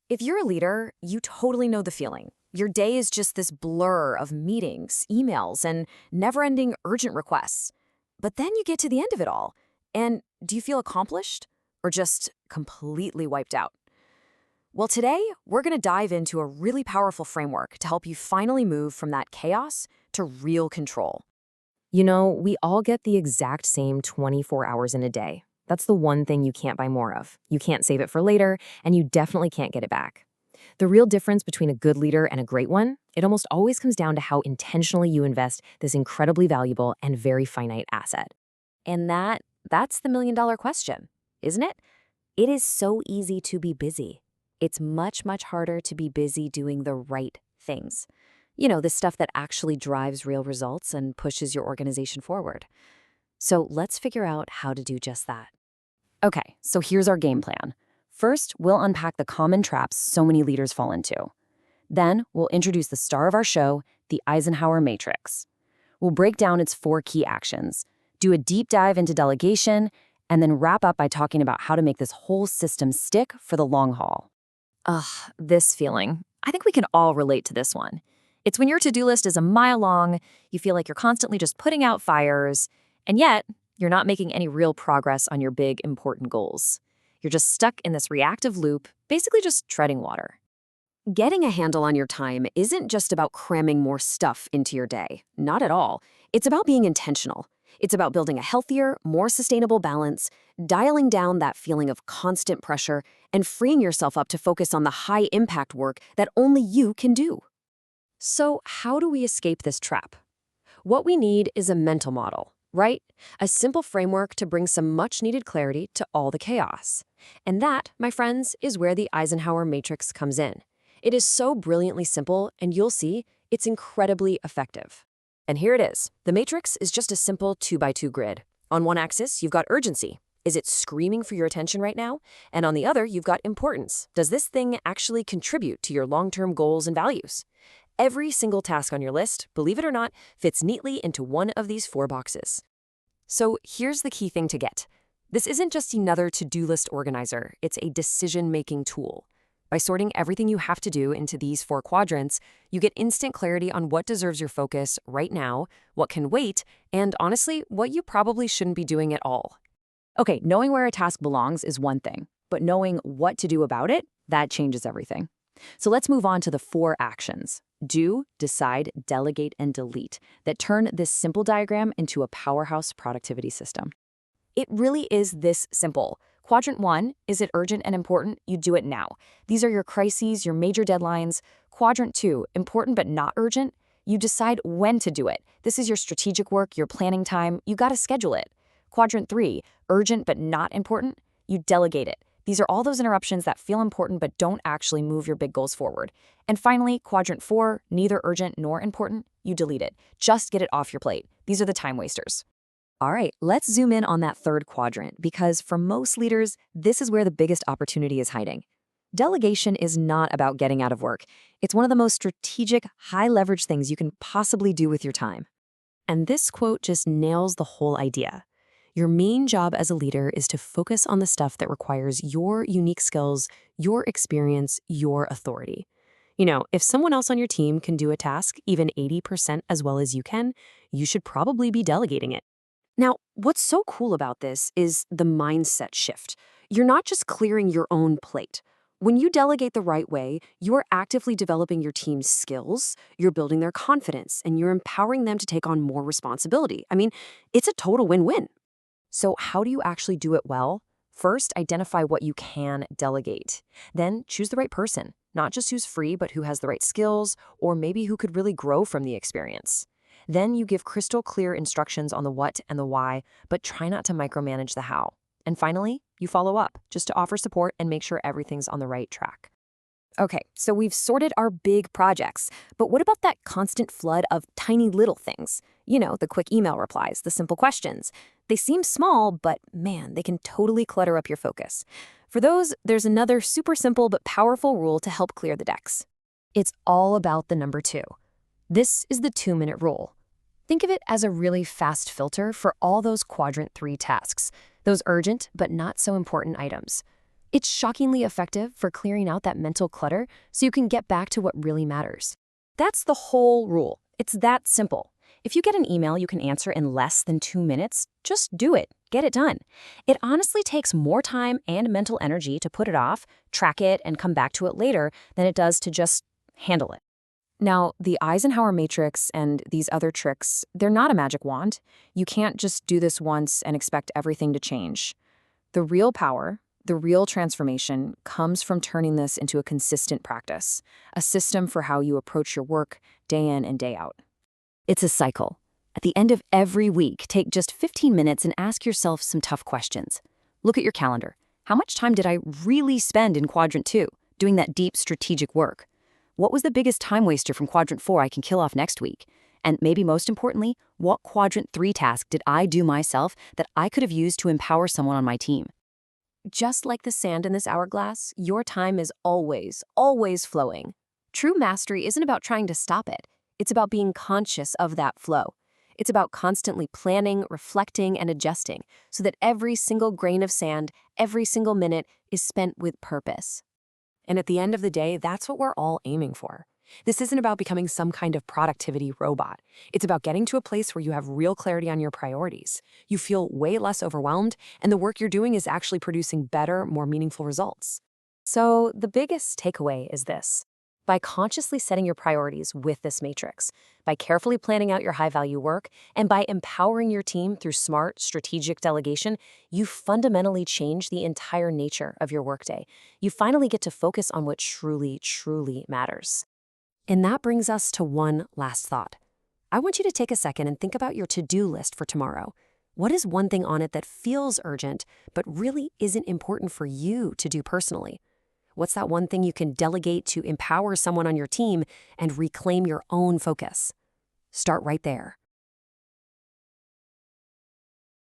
If you're a leader, you totally know the feeling. Your day is just this blur of meetings, emails, and never-ending urgent requests. But then you get to the end of it all, and do you feel accomplished or just completely wiped out? Well, today, we're going to dive into a really powerful framework to help you finally move from that chaos to real control. You know, we all get the exact same 24 hours in a day. That's the one thing you can't buy more of. You can't save it for later, and you definitely can't get it back. The real difference between a good leader and a great one, it almost always comes down to how intentionally you invest this incredibly valuable and very finite asset. And that's the million-dollar question, isn't it? It is so easy to be busy. It's much, much harder to be busy doing the right things. You know, the stuff that actually drives real results and pushes your organization forward. So let's figure out how to do just that. Okay, so here's our game plan. First, we'll unpack the common traps so many leaders fall into. Then, we'll introduce the star of our show, the Eisenhower Matrix. We'll break down its 4 key actions, do a deep dive into delegation, and then wrap up by talking about how to make this whole system stick for the long haul. Ugh, this feeling. I think we can all relate to this one. It's when your to-do list is a mile long, you feel like you're constantly just putting out fires, and yet you're not making any real progress on your big, important goals. You're just stuck in this reactive loop, basically just treading water. Getting a handle on your time isn't just about cramming more stuff into your day. Not at all. It's about being intentional. It's about building a healthier, more sustainable balance, dialing down that feeling of constant pressure, and freeing yourself up to focus on the high-impact work that only you can do. So how do we escape this trap? What we need is a mental model, right? A simple framework to bring some much-needed clarity to all the chaos. And that, my friends, is where the Eisenhower Matrix comes in. It is so brilliantly simple, and you'll see, it's incredibly effective. And here it is. The matrix is just a simple 2x2 grid. On one axis, you've got urgency. Is it screaming for your attention right now? And on the other, you've got importance. Does this thing actually contribute to your long-term goals and values? Every single task on your list, believe it or not, fits neatly into one of these 4 boxes. So here's the key thing to get. This isn't just another to-do list organizer. It's a decision-making tool. By sorting everything you have to do into these 4 quadrants, you get instant clarity on what deserves your focus right now, what can wait, and honestly, what you probably shouldn't be doing at all. Okay, knowing where a task belongs is one thing, but knowing what to do about it, that changes everything. So let's move on to the 4 actions. Do, decide, delegate, and delete that turn this simple diagram into a powerhouse productivity system. It really is this simple. Quadrant 1, is it urgent and important? You do it now. These are your crises, your major deadlines. Quadrant 2, important but not urgent? You decide when to do it. This is your strategic work, your planning time. You got to schedule it. Quadrant 3, urgent but not important? You delegate it. These are all those interruptions that feel important but don't actually move your big goals forward. And finally, quadrant 4, neither urgent nor important? You delete it. Just get it off your plate. These are the time wasters. All right, let's zoom in on that 3rd quadrant because for most leaders, this is where the biggest opportunity is hiding. Delegation is not about getting out of work. It's one of the most strategic, high-leverage things you can possibly do with your time. And this quote just nails the whole idea. Your main job as a leader is to focus on the stuff that requires your unique skills, your experience, your authority. You know, if someone else on your team can do a task even 80% as well as you can, you should probably be delegating it. Now, what's so cool about this is the mindset shift. You're not just clearing your own plate. When you delegate the right way, you're actively developing your team's skills, you're building their confidence, and you're empowering them to take on more responsibility. I mean, it's a total win-win. So how do you actually do it well? First, identify what you can delegate. Then choose the right person, not just who's free, but who has the right skills, or maybe who could really grow from the experience. Then you give crystal clear instructions on the what and the why, but try not to micromanage the how. And finally, you follow up, just to offer support and make sure everything's on the right track. Okay, so we've sorted our big projects, but what about that constant flood of tiny little things? You know, the quick email replies, the simple questions. They seem small, but man, they can totally clutter up your focus. For those, there's another super simple but powerful rule to help clear the decks. It's all about the number 2. This is the 2-minute rule. Think of it as a really fast filter for all those quadrant 3 tasks, those urgent but not so important items. It's shockingly effective for clearing out that mental clutter so you can get back to what really matters. That's the whole rule. It's that simple. If you get an email you can answer in less than 2 minutes, just do it. Get it done. It honestly takes more time and mental energy to put it off, track it, and come back to it later than it does to just handle it. Now, the Eisenhower matrix and these other tricks, they're not a magic wand. You can't just do this once and expect everything to change. The real power, the real transformation, comes from turning this into a consistent practice, a system for how you approach your work day in and day out. It's a cycle. At the end of every week, take just 15 minutes and ask yourself some tough questions. Look at your calendar. How much time did I really spend in Quadrant 2, doing that deep strategic work? What was the biggest time waster from Quadrant 4 I can kill off next week? And maybe most importantly, what Quadrant 3 task did I do myself that I could have used to empower someone on my team? Just like the sand in this hourglass, your time is always, always flowing. True mastery isn't about trying to stop it. It's about being conscious of that flow. It's about constantly planning, reflecting, and adjusting so that every single grain of sand, every single minute is spent with purpose. And at the end of the day, that's what we're all aiming for. This isn't about becoming some kind of productivity robot. It's about getting to a place where you have real clarity on your priorities. You feel way less overwhelmed, and the work you're doing is actually producing better, more meaningful results. So the biggest takeaway is this. By consciously setting your priorities with this matrix, by carefully planning out your high-value work, and by empowering your team through smart, strategic delegation, you fundamentally change the entire nature of your workday. You finally get to focus on what truly, truly matters. And that brings us to one last thought. I want you to take a second and think about your to-do list for tomorrow. What is one thing on it that feels urgent, but really isn't important for you to do personally? What's that one thing you can delegate to empower someone on your team and reclaim your own focus? Start right there.